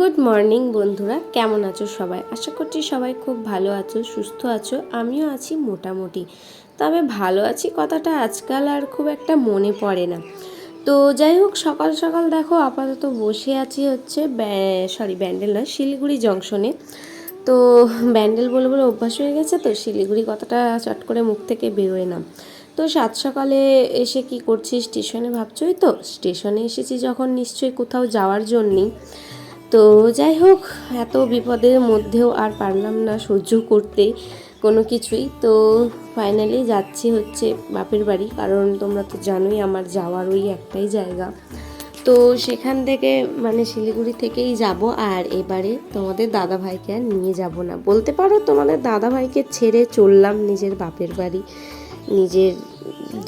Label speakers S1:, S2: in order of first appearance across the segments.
S1: Good morning বন্ধুরা, কেমন আছো সবাই? আশা করছি সবাই খুব ভালো আছো, সুস্থ আছো। আমিও আছি মোটামুটি। তবে ভালো আছি কথাটা আজকাল আর খুব একটা মনে পড়ে না। তো যাই হোক, সকাল সকাল দেখো আপাতত বসে আছি হচ্ছে ব্যান্ডেল নয়, শিলিগুড়ি জংশনে। তো ব্যান্ডেল বলে বলে অভ্যাস হয়ে গেছে, তো শিলিগুড়ি কথাটা চট করে মুখ থেকে বেরোয় না। তো সাত সকালে এসে কি করছি স্টেশনে, ভাবছই তো। স্টেশনে এসেছি যখন, নিশ্চয়ই কোথাও যাওয়ার জন্যই। তো যাই হোক, এত বিপদের মধ্যেও আর পারলাম না সহ্য করতে কোনো কিছুই। তো ফাইনালি যাচ্ছি হচ্ছে বাপের বাড়ি, কারণ তোমরা তো জানোই আমার যাওয়ার ওই একটাই জায়গা। তো সেখান থেকে মানে শিলিগুড়ি থেকেই যাব। আর এবারে তোমাদের দাদাভাইকে আর নিয়ে যাব না, বলতে পারো তোমাদের দাদাভাইকে ছেড়ে চললাম নিজের বাপের বাড়ি, নিজের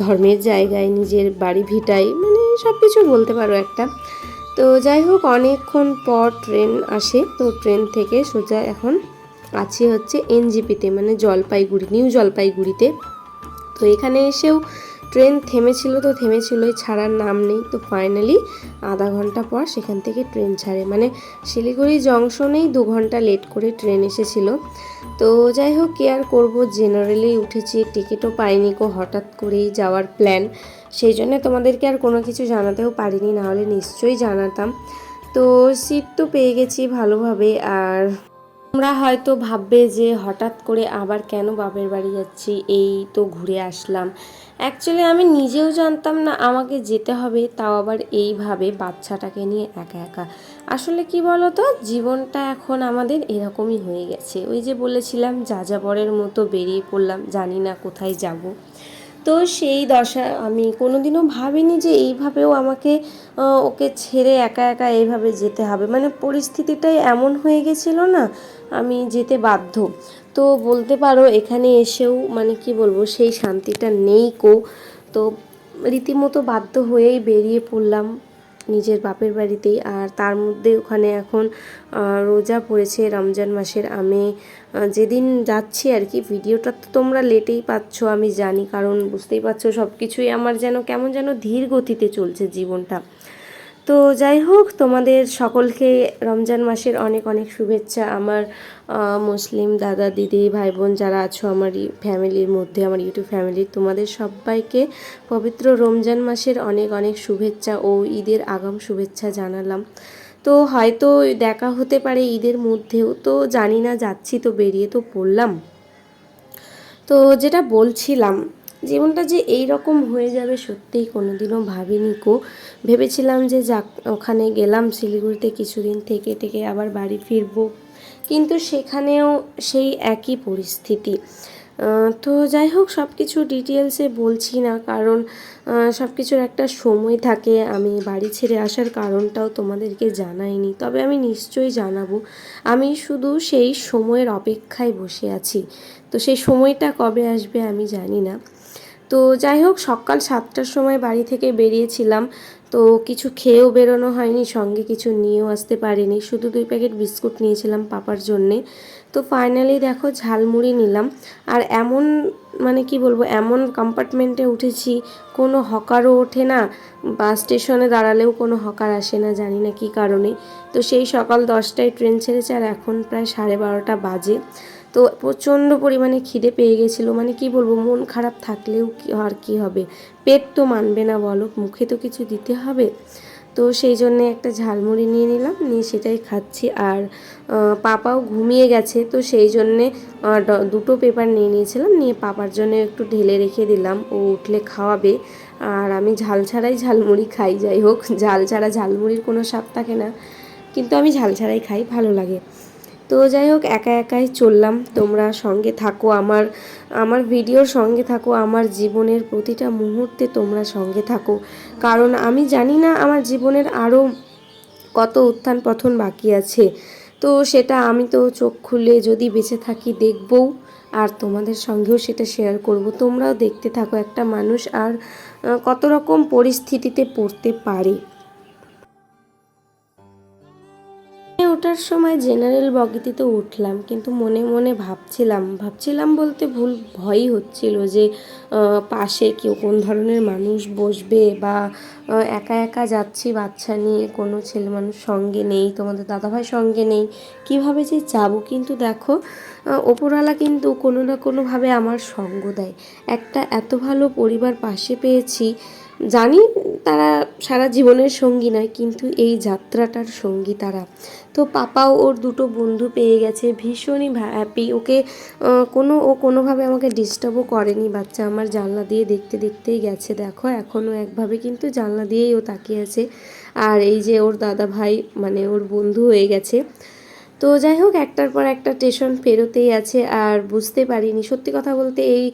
S1: ধর্মের জায়গায়, নিজের বাড়ি ভিটায়, মানে সব কিছু বলতে পারো একটা। তো যাই হোক, অনেকক্ষণ পর ট্রেন আসে। তো ট্রেন থেকে সোজা এখন আছি হচ্ছে এনজিপিতে, মানে জলপাইগুড়ি, নিউ জলপাইগুড়িতে। তো এখানে এসেও ট্রেন থেমেছিল, তো থেমেছিলই, ছাড়ার নাম নেই। তো ফাইনালি আধা ঘন্টা পর সেখান থেকে ট্রেন ছাড়ে, মানে শিলিগুড়ি জংশনেই 2 ঘন্টা লেট করে ট্রেন এসেছিল। তো যাই হোক, কি আর করবো, জেনারেলি উঠেছি, টিকিটও পাইনি কো, হঠাৎ করেই যাওয়ার প্ল্যান। সেই জন্য তোমাদেরকে আর কোনো কিছু জানাতেও পারিনি, নাহলে নিশ্চয়ই জানাতাম। তো সিট তো পেয়ে গেছি ভালোভাবে। আর তোমরা হয়তো ভাববে যে হঠাৎ করে আবার কেন বাপের বাড়ি যাচ্ছি, এই তো ঘুরে আসলাম। অ্যাকচুয়ালি আমি নিজেও জানতাম না আমাকে যেতে হবে, তাও আবার এইভাবে বাচ্চাটাকে নিয়ে একা একা। আসলে কি বলো তো, জীবনটা এখন আমাদের এরকমই হয়ে গেছে। ওই যে বলেছিলাম, যাযাবরের মতো বেরিয়ে পড়লাম, জানি না কোথায় যাব। তো সেই দশা, আমি কোনোদিনও ভাবিনি যে এইভাবেও আমাকে ওকে ছেড়ে একা একা এইভাবে যেতে হবে। মানে পরিস্থিতিটাই এমন হয়ে গেছিলো না, আমি যেতে বাধ্য। তো বলতে পারো এখানে এসেও মানে কি বলবো, সেই শান্তিটা নেই কো। তো রীতিমতো বাধ্য হয়েই বেরিয়ে পড়লাম নিজের বাপের বাড়িতেই। আর তার মধ্যে ওখানে এখন রোজা পড়েছে রমজান মাসের। আমি যেদিন যাচ্ছি আর কি, ভিডিওটা তো তোমরা লেটেই পাচ্ছ আমি জানি, কারণ বুঝতেই পারছো সব কিছুই আমার যেন কেমন যেন ধীর গতিতে চলছে জীবনটা। তো যাই হোক, তোমাদের সকলকে রমজান মাসের অনেক অনেক শুভেচ্ছা। আমার মুসলিম দাদা দিদি ভাই বোন যারা আছো আমার ফ্যামিলির মধ্যে, আমার ইউটিউব ফ্যামিলির, তোমাদের সবাইকে পবিত্র রমজান মাসের অনেক অনেক শুভেচ্ছা ও ঈদের আগাম শুভেচ্ছা জানালাম। তো হয়তো দেখা হতে পারে ঈদের মধ্যেও, তো জানি না, যাচ্ছি তো, বেরিয়ে তো পড়লাম। তো যেটা বলছিলাম, জীবনটা যে এই রকম হয়ে যাবে সত্যিই কোনোদিনও ভাবিনি কো। ভেবেছিলাম যে যাক, ওখানে গেলাম শিলিগুড়িতে কিছুদিন থেকে থেকে আবার বাড়ি ফিরবো, কিন্তু সেখানেও সেই একই পরিস্থিতি। তো যাই হোক, সব কিছু ডিটেলসে বলছি না, কারণ সব কিছুর একটা সময় থাকে। আমি বাড়ি ছেড়ে আসার কারণটাও তোমাদেরকে জানাইনি, তবে আমি নিশ্চয়ই জানাবো। আমি শুধু সেই সময়ের অপেক্ষায় বসে আছি। তো সেই সময়টা কবে আসবে আমি জানি না। তো যাই হোক, সকাল 7টার সময় বাড়ি থেকে বেরিয়েছিলাম। তো কিছু খেয়েও বেরোনো হয়নি, সঙ্গে কিছু নিয়েও আসতে পারিনি, শুধু 2 প্যাকেট বিস্কুট নিয়েছিলাম পাপার জন্যে। তো ফাইনালি দেখো ঝালমুড়ি নিলাম। আর এমন মানে কি বলবো, এমন কম্পার্টমেন্টে উঠেছি, কোনো হকারও ওঠে না, বাস স্টেশনে দাঁড়ালেও কোনো হকার আসে না, জানি না কী কারণে। তো সেই সকাল 10টায় ট্রেন ছেড়েছে, আর এখন প্রায় 12:30 বাজে। তো প্রচণ্ড পরিমাণে খিদে পেয়ে গেছিলো, মানে কি বলবো, মন খারাপ থাকলেও কি আর কি হবে, পেট তো মানবে না বলো, মুখে তো কিছু দিতে হবে। তো সেই জন্যে একটা ঝালমুড়ি নিয়ে নিলাম, নিয়ে সেটাই খাচ্ছি। আর পাপাও ঘুমিয়ে গেছে, তো সেই জন্যে 2টো পেপার নিয়ে নিয়েছিলাম, নিয়ে পাপার জন্য একটু ঢেলে রেখে দিলাম, ও উঠলে খাওয়াবে। আর আমি ঝাল ছাড়াই ঝালমুড়ি খাই। যাই হোক, ঝাল ছাড়া ঝালমুড়ির কোনো স্বাদ থাকে না, কিন্তু আমি ঝাল ছাড়াই খাই, ভালো লাগে। তো যাই হোক, একা একাই চললাম। তোমরা সঙ্গে থাকো, আমার আমার ভিডিওর সঙ্গে থাকো, আমার জীবনের প্রতিটা মুহূর্তে তোমরা সঙ্গে থাকো, কারণ আমি জানি না আমার জীবনের আরও কত উত্থান পতন বাকি আছে। তো সেটা আমি তো চোখ খুলে যদি বেঁচে থাকি দেখবও, আর তোমাদের সঙ্গেও সেটা শেয়ার করব। তোমরাও দেখতে থাকো একটা মানুষ আর কত রকম পরিস্থিতিতে পড়তে পারে। ওঠার সময় জেনারেল বগিতে উঠলাম, কিন্তু মনে মনে ভাবছিলাম বলতে ভুল, ভয়ই হচ্ছিল যে পাশে কেউ কোন ধরনের মানুষ বসবে, বা একা একা যাচ্ছি বাচ্চা নিয়ে, কোনো ছেলে মানুষ সঙ্গে নেই, তোমাদের দাদাভাই সঙ্গে নেই, কিভাবে যে যাবো। কিন্তু দেখো ওপরওয়ালা কিন্তু কোনো না কোনোভাবে আমার সঙ্গ দেয়। একটা এত ভালো পরিবার পাশে পেয়েছি, জানি তারা সারা জীবনের সঙ্গী নয়, কিন্তু এই যাত্রাটার সঙ্গী তারা। তো পাপাও ওর দুটো বন্ধু পেয়ে গেছে, ভীষণই হ্যাপি। ও কোনোভাবে আমাকে ডিস্টার্বও করেনি। বাচ্চা আমার জানলা দিয়ে দেখতে দেখতেই গেছে, দেখো এখনও একভাবে কিন্তু জানলা দিয়েই ও তাকিয়ে আছে। আর এই যে ওর দাদা ভাই মানে ওর বন্ধু হয়ে গেছে। তো যাই হোক, একটার পর একটা স্টেশন পেরোতেই আছে, আর বুঝতে পারিনি সত্যি কথা বলতে এই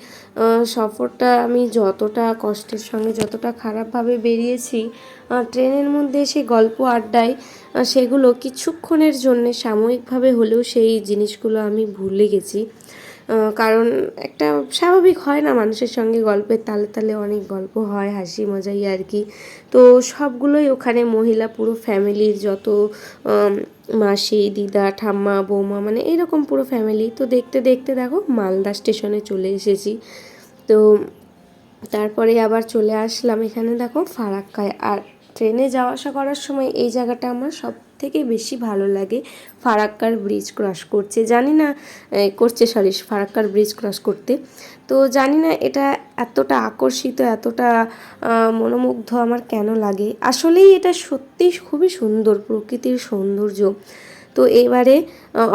S1: সফরটা আমি যতটা কষ্টের সঙ্গে, যতটা খারাপভাবে বেরিয়েছি, ট্রেনের মধ্যে সে গল্প আড্ডায় সেগুলো কিছুক্ষণের জন্যে সাময়িকভাবে হলেও সেই জিনিসগুলো আমি ভুলে গেছি। কারণ একটা স্বাভাবিক হয় না, মানুষের সঙ্গে গল্পের তালে তালে অনেক গল্প হয়, হাসি মজাই আর কি। তো সবগুলোই ওখানে মহিলা পুরো ফ্যামিলির যত মাসি, দিদা, ঠাম্মা, বৌমা, মানে এইরকম পুরো ফ্যামিলি। তো দেখতে দেখতে দেখো মালদা স্টেশনে চলে এসেছি। তো তারপরে আবার চলে আসলাম এখানে দেখো ফারাক্কায়। আর ট্রেনে যাওয়া আসা করার সময় এই জায়গাটা আমার সব থেকে বেশি ভালো লাগে। ফারাক্কার ব্রিজ ক্রস করছে, জানি না ফারাক্কার ব্রিজ ক্রস করতে। তো জানি না এটা এতটা আকর্ষিত, এতটা মনোমুগ্ধ আমার কেন লাগে। আসলেই এটা সত্যি খুবই সুন্দর, প্রকৃতির সৌন্দর্য। তো এবারে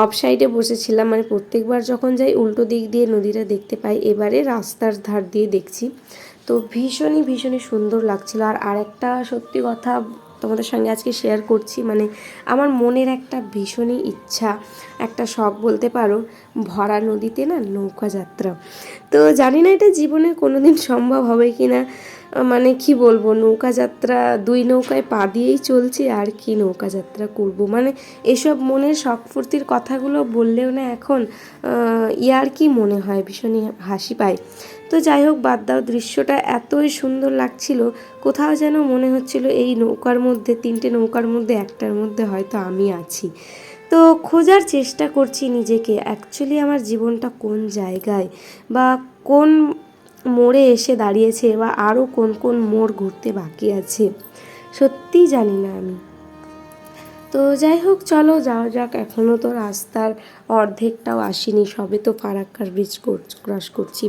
S1: অফ সাইডে বসেছিলাম, মানে প্রত্যেকবার যখন যাই উল্টো দিক দিয়ে নদীটা দেখতে পাই, এবারে রাস্তার ধার দিয়ে দেখছি। তো ভীষণই সুন্দর লাগছিল। আর আরেকটা সত্যি কথা তোমাদের সঙ্গে আজকে শেয়ার করছি, মানে আমার মনের একটা ভীষণই ইচ্ছা, একটা শখ বলতে পারো, ভরা নদীতে না নৌকা যাত্রা। তো জানি না এটা জীবনে কোনো দিন সম্ভব হবে কি না, মানে কি বলবো, নৌকা যাত্রা, দুই নৌকায় পা দিয়েই চলছি, আর কি নৌকা যাত্রা করব। মানে এসব মনের শখ ফুর্তির কথাগুলো বললেও না এখন ইয়ার কি মনে হয়, ভীষণই হাসি পায়। তো যাই হোক, বাদ দাও, দৃশ্যটা এতই সুন্দর লাগছিল, কোথাও যেন মনে হচ্ছিল এই নৌকার মধ্যে, তিনটে নৌকার মধ্যে একটার মধ্যে হয়তো আমি আছি। তো খোঁজার চেষ্টা করছি নিজেকে, অ্যাকচুয়ালি আমার জীবনটা কোন জায়গায়, বা কোন মোড়ে এসে দাঁড়িয়েছে, বা আরও কোন কোন মোড় ঘুরতে বাকি আছে, সত্যিই জানি না আমি। তো যাই হোক, চলো যাওয়া যাক। এখনও তো রাস্তার অর্ধেকটাও আসিনি, সবে তো ফারাক্কার ব্রিজ ক্রস করছি।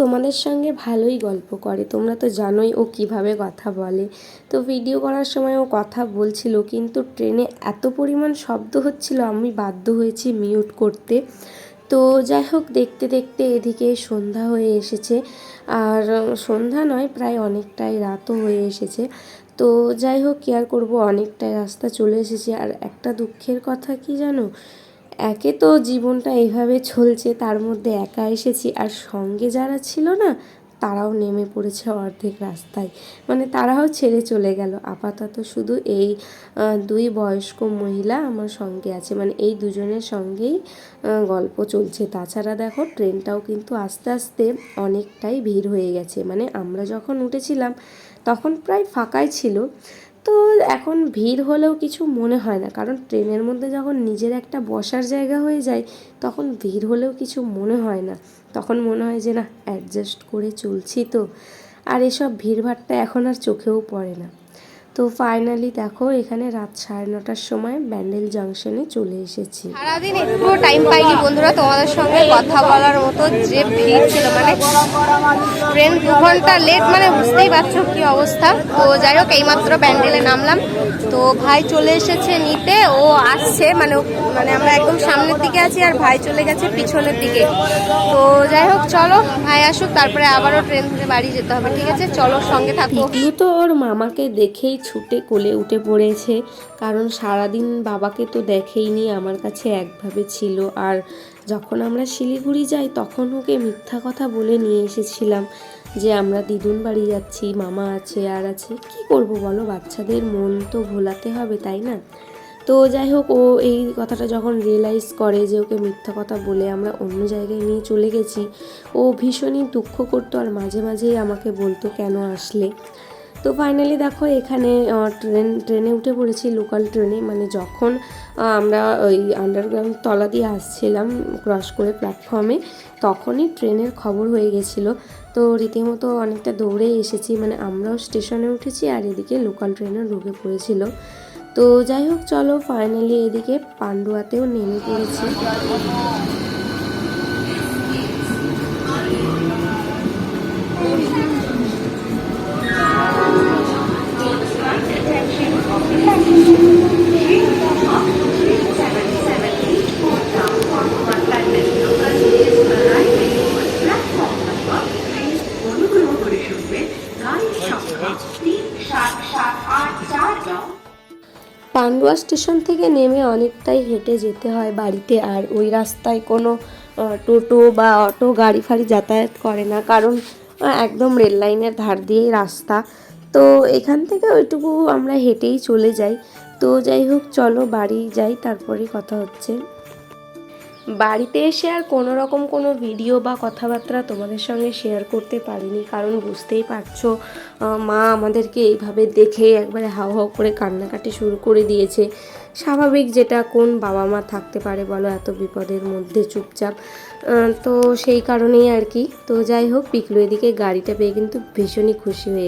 S1: তোমাদের সঙ্গে ভালোই গল্প করে, তোমরা তো জানোই ও কিভাবে কথা বলে। তো ভিডিও করার সময় ও কথা বলছিল, কিন্তু ট্রেনে এত পরিমাণ শব্দ হচ্ছিল, আমি বাধ্য হয়েছি মিউট করতে। তো যাই হোক, দেখতে দেখতে এদিকে সন্ধ্যা হয়ে এসেছে, আর সন্ধ্যা নয়, প্রায় অনেকটাই রাতও হয়ে এসেছে। তো যাই হোক, কি আর করবো, অনেকটাই রাস্তা চলে এসেছে। আর একটা দুঃখের কথা কি জানো, একে তো জীবনটা এইভাবে চলছে, তার মধ্যে একা এসেছি, আর সঙ্গে যারা ছিল না তারাও নেমে পড়েছে অর্ধেক রাস্তায়, মানে তারাও ছেড়ে চলে গেল। আপাতত শুধু এই দুই বয়স্ক মহিলা আমার সঙ্গে আছে, মানে এই দুজনের সঙ্গেই গল্প চলছে। তাছাড়া দেখো ট্রেনটাও কিন্তু আস্তে আস্তে অনেকটাই ভিড় হয়ে গেছে, মানে আমরা যখন উঠেছিলাম তখন প্রায় ফাঁকাই ছিল। তো এখন ভিড় হলেও কিছু মনে হয় না, কারণ ট্রেনের মধ্যে যখন নিজের একটা বসার জায়গা হয়ে যায় তখন ভিড় হলেও কিছু মনে হয় না, তখন মনে হয় যে না, অ্যাডজাস্ট করে চলছি তো। আর এসব ভিড়ভাট্টা এখন আর চোখেও পড়ে না। তো তো ফাইনালি দেখো এখানে রাত 9:30টার সময় ব্যান্ডেল জাংশনে চলে এসেছি।
S2: সারাদিন একটু টাইম পাইনি বন্ধুরা তোমাদের সঙ্গে কথা বলার মতো, যে ভিড় ছিল, মানে ট্রেন 2 ঘন্টা লেট, মানে বুঝতেই পারছো কি অবস্থা। তো যাই হোক এইমাত্র ব্যান্ডেলে নামলাম, তো ভাই চলে এসেছে নিতে, ও আসছে, মানে মানে আমরা একদম সামনের দিকে আছি আর ভাই চলে গেছে পিছনের দিকে। তো যাই হোক চলো ভাই আসুক, তারপরে আবারও ট্রেন ধরে বাড়ি যেতে হবে। ঠিক আছে চলো, সঙ্গে থাকো।
S1: পিকলু তো ওর মামাকে দেখেই ছুটে কোলে উঠে পড়েছে, কারণ সারাদিন বাবাকে তো দেখেইনি, আমার কাছে একভাবে ছিল। আর যখন আমরা শিলিগুড়ি যাই তখন ওকে মিথ্যা কথা বলে নিয়ে এসেছিলাম যে আমরা দিদুন বাড়ি যাচ্ছি, মামা আছে আর আছে। কি করব বলো, বাচ্চাদের মন তো ভোলাতে হবে, তাই না? তো যাই হোক, ও এই কথাটা যখন রিয়েলাইজ করে যে ওকে মিথ্যা কথা বলে আমরা অন্য জায়গায় নিয়ে চলে গেছি, ও ভীষণই দুঃখ করতো আর মাঝে মাঝেই আমাকে বলতো কেন আসলে। তো ফাইনালি দেখো এখানে ট্রেনে উঠে পড়েছি, লোকাল ট্রেনে। মানে যখন আমরা ওই আন্ডারগ্রাউন্ড তলা দিয়ে আসছিলাম ক্রস করে প্ল্যাটফর্মে, তখনই ট্রেনের খবর হয়ে গেছিলো। তো রীতিমতো অনেকটা দৌড়েই এসেছি, মানে আমরাও স্টেশনে উঠেছি আর এদিকে লোকাল ট্রেনও ঢুকে পড়েছিল। তো যাই হোক চলো, ফাইনালি এদিকে পান্ডুয়াতেও নেমে পড়েছি। পান্ডুয়া স্টেশন থেকে নেমে অনেকটাই হেঁটে যেতে হয় বাড়িতে, আর ওই রাস্তায় কোনো টোটো বা অটো গাড়ি ফাড়ি যাতায়াত করে না, কারণ একদম রেল লাইনের ধার দিয়েই রাস্তা। তো এখান থেকে ওইটুকু আমরা হেঁটেই চলে যাই। তো যাই হোক চলো বাড়ি যাই, তারপরে কথা হচ্ছে। বাড়িতে এসে আর কোনো রকম কোনো ভিডিও বা কথাবার্তা তোমাদের সঙ্গে শেয়ার করতে পারিনি, কারণ বুঝতেই পারছো মা আমাদেরকে এইভাবে দেখে একবারে হাউ হাউ করে কান্নাকাটি শুরু করে দিয়েছে। স্বাভাবিক, যেটা কোন বাবা মা থাকতে পারে বলো এত বিপদের মধ্যে চুপচাপ। তো সেই কারণেই আর কি। তো যাই হোক, পিকলু এদিকে গাড়িটা পেয়ে কিন্তু ভীষণই খুশি হয়ে গেছে।